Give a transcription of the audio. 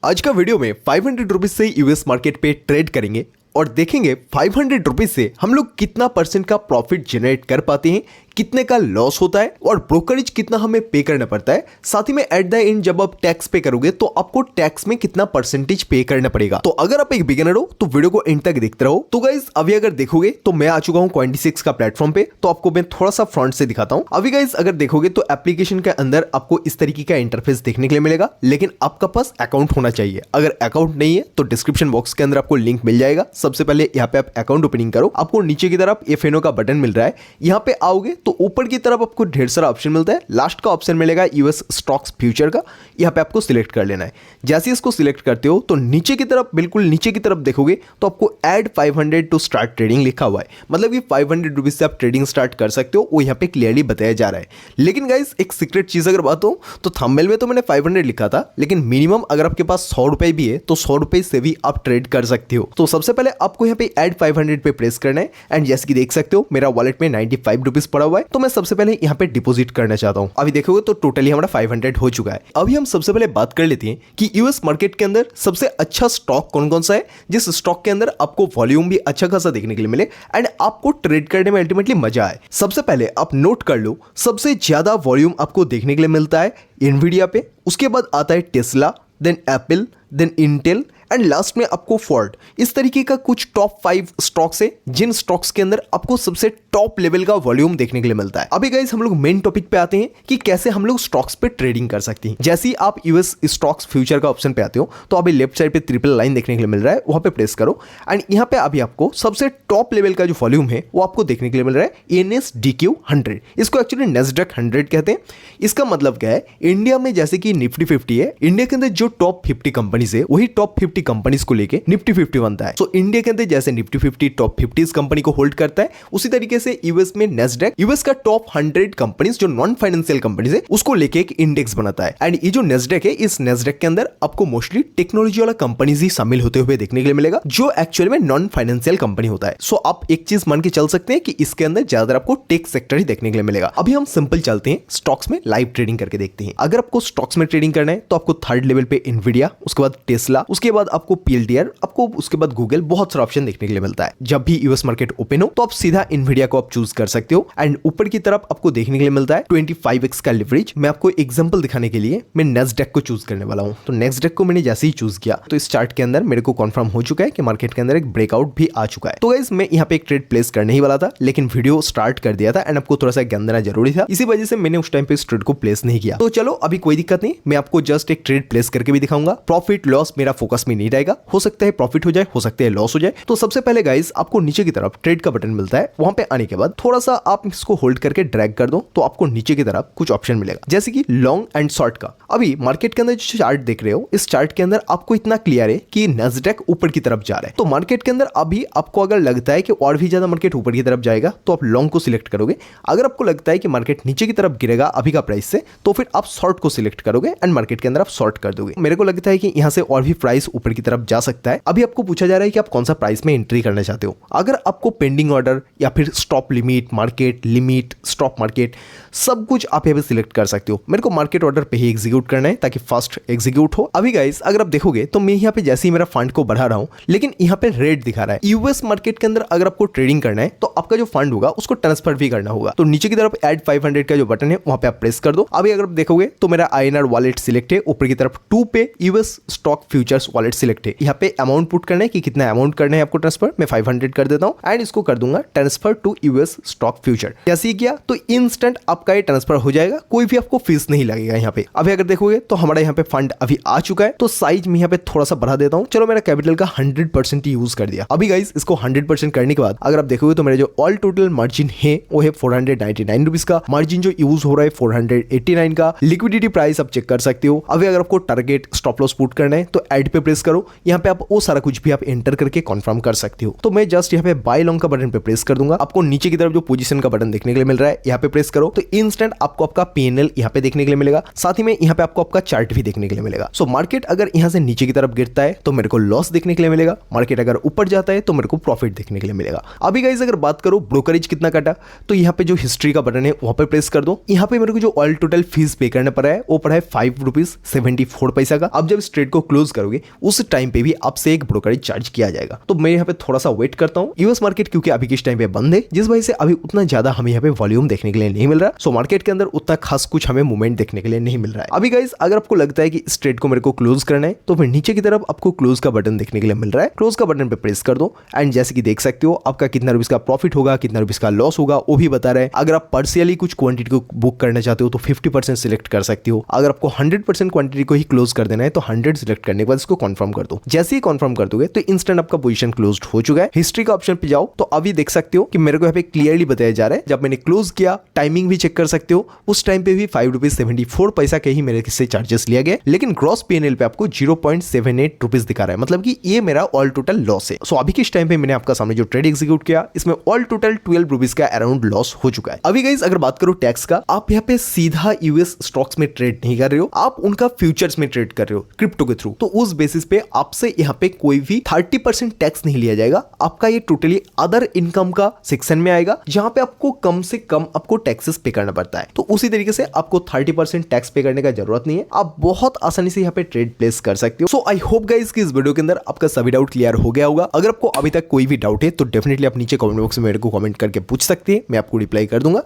आज का वीडियो में 500 रुपीज से यूएस मार्केट पे ट्रेड करेंगे और देखेंगे 500 रुपीज से हम लोग कितना परसेंट का प्रॉफिट जनरेट कर पाते हैं, कितने का लॉस होता है और ब्रोकरेज कितना हमें पे करना पड़ता है। साथ ही में एट द एंड जब आप टैक्स पे करोगे तो आपको टैक्स में कितना परसेंटेज पे करना पड़ेगा। तो अगर आप एक बिगिनर हो तो वीडियो को एंड तक देखते रहो। तो गाइस अभी अगर देखोगे तो मैं आ चुका हूं Coin26 का प्लेटफॉर्म पे। तो आपको मैं थोड़ा सा फ्रंट से दिखाता हूं। अभी गाइस अगर देखोगे तो एप्लीकेशन के अंदर आपको इस तरीके का इंटरफेस देखने के लिए मिलेगा, लेकिन आपका पास अकाउंट होना चाहिए। अगर अकाउंट नहीं है तो डिस्क्रिप्शन बॉक्स के अंदर आपको लिंक मिल जाएगा। सबसे पहले यहाँ पे आप अकाउंट ओपनिंग करो, आपको नीचे की तरफ FNO का बटन मिल रहा है। यहाँ पे आओगे तो ऊपर की तरफ आपको ढेर सारा ऑप्शन मिलता है। लास्ट का ऑप्शन मिलेगा यूएस स्टॉक्स फ्यूचर का, यहाँ पे आपको सिलेक्ट कर लेना है। जैसे इसको सिलेक्ट करते हो तो नीचे की तरफ, बिल्कुल नीचे की तरफ देखोगे तो आपको ऐड 500 टू स्टार्ट ट्रेडिंग लिखा हुआ है। मतलब कि 500 रुपीज से आप ट्रेडिंग स्टार्ट कर सकते हो, वो यहाँ पे क्लियरली बताया जा रहा है। लेकिन गाइस एक सीक्रेट चीज अगर बात हो तो थंबनेल में तो मैंने 500 लिखा था, लेकिन मिनिमम अगर आपके पास 100 रुपए भी है तो 100 रुपए से भी आप ट्रेड कर सकते हो। तो सबसे पहले आपको यहाँ पे ऐड 500 पे प्रेस करना है एंड जैसे कि देख सकते हो मेरा वॉलेट में 95 रुपीज पड़ा हुआ है। तो मैं सबसे पहले यहाँ पे डिपॉजिट करना चाहता हूं। अभी देखोगे तो टोटली हमारा 500 हो चुका है। अभी हम सबसे पहले बात कर लेते हैं कि यूएस मार्केट के अंदर सबसे अच्छा स्टॉक कौन कौन सा है, जिस स्टॉक के अंदर आपको वॉल्यूम भी अच्छा खासा देखने के लिए मिले एंड आपको ट्रेड करने में अल्टीमेटली मजा आए। सबसे पहले आप नोट कर लो, सबसे ज्यादा वॉल्यूम आपको देखने के लिए मिलता है एनवीडिया पे, उसके बाद आता है Tesla, then Apple, then Intel and last में आपको फोर्ड। इस तरीके का कुछ टॉप 5 स्टॉक्स है जिन स्टॉक्स के अंदर आपको सबसे टॉप लेवल का वॉल्यूम देखने के लिए मिलता है। अभी गाइस हम लोग मेन टॉपिक पे आते हैं कि कैसे हम लोग स्टॉक्स पे ट्रेडिंग कर सकते हैं। जैसे ही आप यूएस स्टॉक्स फ्यूचर का ऑप्शन पे आते हो तो अभी लेफ्ट साइड पे ट्रिपल लाइन देखने के लिए मिल रहा है, वहां पे प्रेस करो एंड यहाँ पे अभी आपको सबसे टॉप लेवल का जो वॉल्यूम है वो आपको देखने के लिए मिल रहा है NSDQ 100। इसको एक्चुअली NASDAQ 100 कहते हैं। इसका मतलब क्या है, इंडिया में जैसे कि निफ्टी 50 है, इंडिया के अंदर जो टॉप 50 कंपनीज है वही टॉप 50 कंपनीज को लेके निफ्टी 50 बनता है। तो इंडिया के अंदर जैसे निफ्टी 50 टॉप 50 कंपनी को होल्ड करता है, उसी तरीके से यूएस में NASDAQ यूएस का टॉप 100 कंपनीज जो नॉन फाइनेंशियल कंपनीज है उसको लेके एक इंडेक्स बनाता है। एंड ये जो NASDAQ है, इस NASDAQ के अंदर आपको मोस्टली टेक्नोलॉजी वाला कंपनीज ही शामिल होते हुए देखने के लिए मिलेगा, जो एक्चुअली में नॉन फाइनेंशियल कंपनी होता है। सो आप एक चीज मान के चल सकते हैं कि इसके अंदर ज्यादा आपको टेक सेक्टर ही देखने के लिए मिलेगा। अभी हम सिंपल चलते हैं, स्टॉक्स में लाइव ट्रेडिंग करके देखते हैं। अगर आपको स्टॉक्स में ट्रेडिंग करना है तो आपको थर्ड लेवल पे एनवीडिया, उसके बाद टेस्ला, उसके बाद आपको PLDR, आपको उसके बाद गूगल, बहुत सारा ऑप्शन देखने के लिए मिलता है। जब भी यूएस मार्केट ओपन हो तो आप सीधा एनवीडिया को आप चूज कर सकते हो एंड ऊपर की तरफ आपको देखने के लिए मिलता है 25x का लिवरेज। मैं आपको एग्जांपल दिखाने के लिए मैं NASDAQ को चूज करने वाला हूं। तो NASDAQ को मैंने जैसे ही चूज किया तो इस चार्ट के अंदर मेरे को कंफर्म हो चुका है कि मार्केट के अंदर एक ब्रेकआउट भी आ चुका है। तो गाइस मैं यहाँ पे एक ट्रेड प्लेस करने ही वाला था, लेकिन वीडियो स्टार्ट कर दिया था एंड आपको थोड़ा सा ज्ञान देना जरूरी था, इसी वजह से मैंने उस टाइम पे इस ट्रेड को प्लेस नहीं किया। तो चलो अभी कोई दिक्कत नहीं, मैं आपको जस्ट एक ट्रेड प्लेस करके भी दिखाऊंगा। प्रॉफिट लॉस मेरा फोकस में नहीं रहेगा, हो सकता है प्रॉफिट हो जाए, हो सकता है लॉस हो जाए। तो सबसे पहले गाइस आपको नीचे की तरफ ट्रेड का बटन मिलता है, वहां पे आने के बाद थोड़ा सा आप इसको होल्ड करके ड्रैग कर दो तो आपको नीचे की तरफ कुछ ऑप्शन मिलेगा, जैसे कि लॉन्ग एंड शॉर्ट का। अभी मार्केट के अंदर जो चार्ट देख रहे हो, इस चार्ट के अंदर आपको इतना क्लियर है कि NASDAQ ऊपर की तरफ जा रहा है। तो मार्केट के अंदर अभी आपको अगर लगता है कि और भी ज्यादा मार्केट ऊपर की तरफ जाएगा तो आप लॉन्ग को सिलेक्ट करोगे। अगर आपको लगता है कि मार्केट नीचे की तरफ गिरेगा अभी का प्राइस से, तो फिर आप शॉर्ट को सिलेक्ट करोगे एंड मार्केट के अंदर आप शॉर्ट कर दोगे। मेरे को लगता है कि यहाँ से और भी प्राइस ऊपर की तरफ जा सकता है। अभी आपको पूछा जा रहा है कि आप कौन सा प्राइस में एंट्री करना चाहते हो। अगर आपको पेंडिंग ऑर्डर या फिर stop limit, market limit, stop market, सब कुछ आप यहाँ पे सिलेक्ट कर सकते हो। मेरे को मार्केट ऑर्डर पे ही एग्जीक्यूट करना है ताकि फास्ट एग्जीक्यूट हो। अभी गाइस अगर आप देखोगे तो मैं यहाँ पे जैसे ही मेरा फंड को बढ़ा रहा हूँ, लेकिन यहाँ पे रेट दिखा रहा है। यूएस मार्केट के अंदर अगर आपको ट्रेडिंग करना है तो आपका जो फंड होगा उसको ट्रांसफर भी करना होगा। तो नीचे की तरफ ऐड 500 का जो बटन है वहां पे आप प्रेस कर दो। अभी अगर आप देखोगे तो मेरा INR वॉलेट सिलेक्ट है, ऊपर की तरफ 2 पे US stock futures wallet select है। यहाँ पे अमाउंट पुट करना है कि कितना अमाउंट करना है आपको ट्रांसफर। मैं 500 कर देता हूँ एंड इसको कर दूंगा transfer to US stock future. जैसे ही किया तो इंस्टेंट आपका ये ट्रांसफर हो जाएगा, कोई भी आपको फीस नहीं लगेगा यहाँ पे। अभी अगर देखोगे तो हमारा यहाँ पे फंड अभी आ चुका है। तो साइज में यहाँ पे थोड़ा सा बढ़ा देता हूँ। चलो मेरा कैपिटल का 100% यूज कर दिया। अभी गाइस इसको 100% करने के बाद अगर आप देखोगे तो मेरा जो ऑल टोटल मार्जिन है वो है 499 रुपीज का। मार्जिन जो यूज हो रहा है 489 का। लिक्विडिटी प्राइस आप चेक कर सकते हो। अभी अगर आपको टारगेट स्टॉप लॉस पुट करना है तो ऐड पे प्रेस प्रेस करो, यहाँ पे आप वो सारा कुछ भी आप एंटर करके कंफर्म कर सकते हो। तो मैं जस्ट यहाँ पे बाय लॉन्ग का बटन पे प्रेस कर दूंगा। आपको नीचे की तरफ जो पोजीशन का बटन देखने के लिए मिल रहा है, यहाँ पे प्रेस करो तो इंस्टेंट आपको आपका पीएनएल यहाँ पे देखने के लिए मिलेगा। साथ ही में यहाँ पे आपको आपका चार्ट भी देखने के लिए मिलेगा। सो मार्केट अगर यहाँ से नीचे की तरफ गिरता है तो मेरे को लॉस देखने के लिए मिलेगा, मार्केट अगर ऊपर जाता है तो मेरे को प्रॉफिट देखने के लिए मिलेगा। अभी गाइस अगर बात करो ब्रोकरेज कितना कटा, तो यहाँ पे जो हिस्ट्री का बटन है वहां पे प्रेस कर दो। यहाँ पे मेरे को जो ऑल टोटल फीस पे करना पड़ा है वो पड़ा है 5 रुपीज 74 पैसा का। अब जब इस ट्रेड को क्लोज करोगे उस टाइम पे भी आपसे एक ब्रोकरेज चार्ज किया जाएगा। तो मैं यहाँ पे थोड़ा सा वेट करता हूँ। यूएस मार्केट क्योंकि अभी किस टाइम पे बंद है, जिस वजह से अभी उतना ज्यादा हमें यहाँ पे वॉल्यूम देखने के लिए नहीं मिल रहा। सो मार्केट के अंदर उतना खास कुछ हमें मूवमेंट देखने के लिए नहीं मिल रहा है। अभी गाइस अगर आपको लगता है कि इस ट्रेड को मेरे को क्लोज करना है तो फिर नीचे की तरफ आपको क्लोज का बटन देखने के लिए मिल रहा है। क्लोज का बटन पे प्रेस कर दो एंड जैसे कि देख सकते हो आपका कितना रुपीस का प्रॉफिट होगा, कितना रुपीस का लॉस होगा वो भी बता रहा है। अगर आप पार्शियली कुछ क्वांटिटी को बुक करना चाहते हो तो 50% सिलेक्ट कर सकते हो। अगर आपको 100% क्वांटिटी को ही क्लोज कर देना है तो 100 सिलेक्ट करने के बाद इसको कंफर्म कर दो। जैसे ही कंफर्म कर दोगे तो इंस्टेंट आपका पोजीशन क्लोज्ड हो चुका है। हिस्ट्री का ऑप्शन पे जाओ तो अभी देख सकते हो कि मेरे को यहाँ पे क्लियरली बताया जा रहा है जब मैंने क्लोज किया, टाइमिंग भी चेक कर सकते हो, उस टाइम पे भी 5 रुपीज 74 पैसा के ही मेरे से चार्जेस लिया गया, लेकिन ग्रॉस पीएनएल पे आपको 0.78 रुपीज दिखा रहा है, मतलब कि ये मेरा ऑल टोटल लॉस है। सो अभी किस टाइम पे मैंने आपका सामने जो ट्रेड एग्जीक्यूट किया इसमें ऑल टोटल 12 रुपीज का अराउंड लॉस हो चुका है। अभी गाइस अगर बात करो टैक्स का, आप यहाँ पे सीधा यूएस स्टॉक्स में ट्रेड नहीं कर रहे हो, आप उनका फ्यूचर्स में ट्रेड कर रहे हो क्रिप्टो के थ्रू। तो उस बेसिस पे आपसे यहाँ पे कोई भी 30% टैक्स नहीं लिया जाएगा। आपका ये टोटली अदर इनकम का सेक्शन में आएगा जहां पे आपको कम से कम आपको टैक्सेस पे करना पड़ता है। तो उसी तरीके से आपको 30% टैक्स पे करने का जरूरत नहीं है, आप बहुत आसानी से यहाँ पे ट्रेड प्लेस कर सकते हो। सो आई होप गाइस कि इस वीडियो के अंदर आपका सभी डाउट क्लियर हो गया होगा। अगर आपको अभी तक कोई भी डाउट है तो डेफिनेटली आप नीचे कमेंट बॉक्स में मेरे को कमेंट करके पूछ सकते हैं, मैं आपको रिप्लाई कर दूंगा।